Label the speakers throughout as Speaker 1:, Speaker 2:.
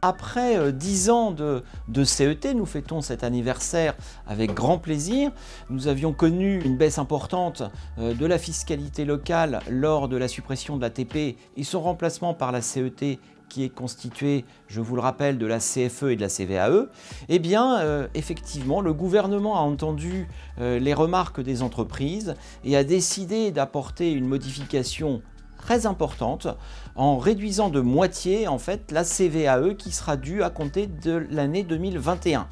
Speaker 1: après 10 ans de CET, nous fêtons cet anniversaire avec grand plaisir. Nous avions connu une baisse importante de la fiscalité locale lors de la suppression de l'ATP et son remplacement par la CET qui est constituée, je vous le rappelle, de la CFE et de la CVAE, eh bien, effectivement, le gouvernement a entendu les remarques des entreprises et a décidé d'apporter une modification très importante en réduisant de moitié en fait la CVAE qui sera due à compter de l'année 2021.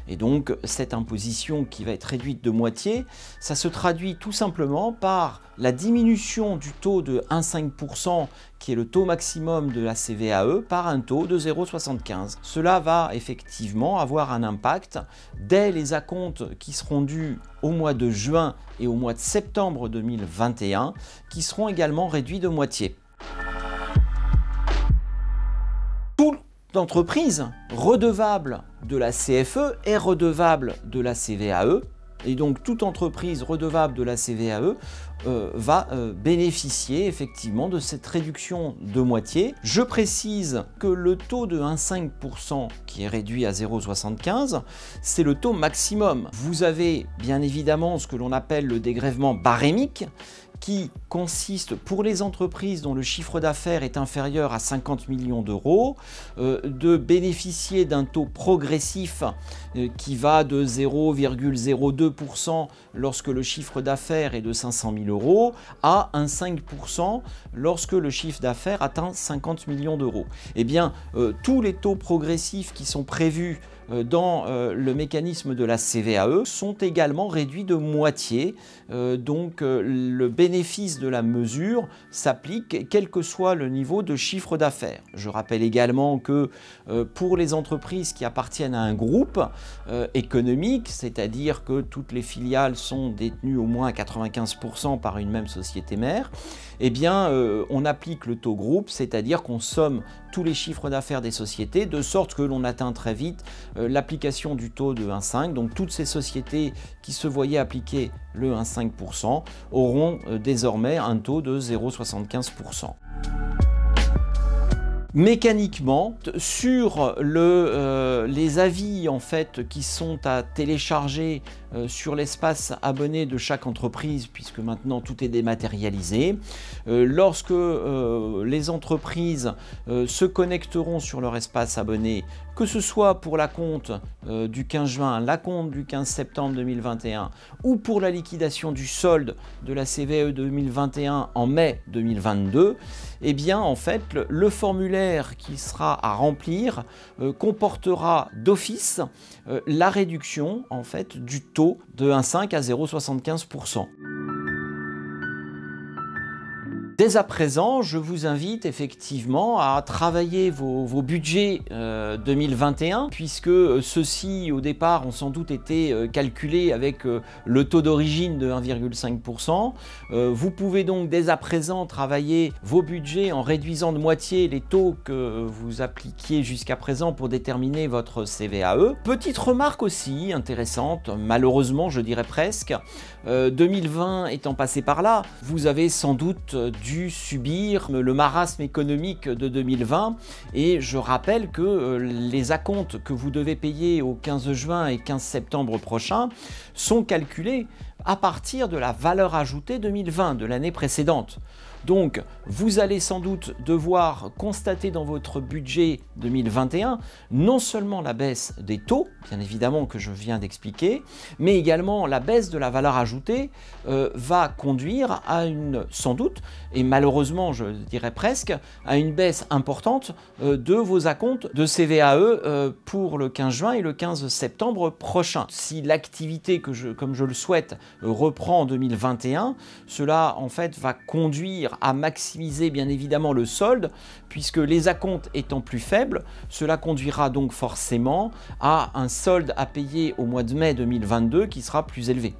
Speaker 1: Et donc cette imposition qui va être réduite de moitié, ça se traduit tout simplement par la diminution du taux de 1,5% qui est le taux maximum de la CVAE par un taux de 0,75. Cela va effectivement avoir un impact dès les acomptes qui seront dus au mois de juin et au mois de septembre 2021 qui seront également réduits de moitié. Toute entreprise redevable de la CFE est redevable de la CVAE. Et donc toute entreprise redevable de la CVAE va bénéficier effectivement de cette réduction de moitié. Je précise que le taux de 1,5% qui est réduit à 0,75, c'est le taux maximum. Vous avez bien évidemment ce que l'on appelle le dégrèvement barémique, qui consiste pour les entreprises dont le chiffre d'affaires est inférieur à 50 millions d'euros de bénéficier d'un taux progressif qui va de 0,02% lorsque le chiffre d'affaires est de 500 000 euros à un 5% lorsque le chiffre d'affaires atteint 50 millions d'euros. Eh bien, tous les taux progressifs qui sont prévus dans le mécanisme de la CVAE sont également réduits de moitié. Donc le bénéfice de la mesure s'applique quel que soit le niveau de chiffre d'affaires. Je rappelle également que pour les entreprises qui appartiennent à un groupe économique, c'est-à-dire que toutes les filiales sont détenues au moins à 95% par une même société mère, eh bien on applique le taux groupe, c'est-à-dire qu'on somme tous les chiffres d'affaires des sociétés de sorte que l'on atteint très vite l'application du taux de 1,5. Donc toutes ces sociétés qui se voyaient appliquer le 1,5% auront désormais un taux de 0,75%. Mécaniquement, sur les avis en fait qui sont à télécharger sur l'espace abonné de chaque entreprise, puisque maintenant tout est dématérialisé, lorsque les entreprises se connecteront sur leur espace abonné, que ce soit pour l'acompte du 15 juin, l'acompte du 15 septembre 2021 ou pour la liquidation du solde de la CVAE 2021 en mai 2022, eh bien en fait le formulaire qui sera à remplir comportera d'office la réduction en fait du taux de 1,5 à 0,75%. Dès à présent, je vous invite effectivement à travailler vos budgets 2021, puisque ceux-ci, au départ, ont sans doute été calculés avec le taux d'origine de 1,5%. Vous pouvez donc dès à présent travailler vos budgets en réduisant de moitié les taux que vous appliquiez jusqu'à présent pour déterminer votre CVAE. Petite remarque aussi intéressante, malheureusement je dirais presque, 2020 étant passé par là, vous avez sans doute dû subir le marasme économique de 2020 et je rappelle que les acomptes que vous devez payer au 15 juin et 15 septembre prochain sont calculés à partir de la valeur ajoutée 2020 de l'année précédente. Donc vous allez sans doute devoir constater dans votre budget 2021 non seulement la baisse des taux, bien évidemment que je viens d'expliquer, mais également la baisse de la valeur ajoutée va conduire à sans doute, et malheureusement je dirais presque, à une baisse importante de vos acomptes de CVAE pour le 15 juin et le 15 septembre prochain. Si l'activité, comme je le souhaite, reprend en 2021, cela en fait va conduire à maximiser bien évidemment le solde, puisque les acomptes étant plus faibles, cela conduira donc forcément à un solde à payer au mois de mai 2022 qui sera plus élevé.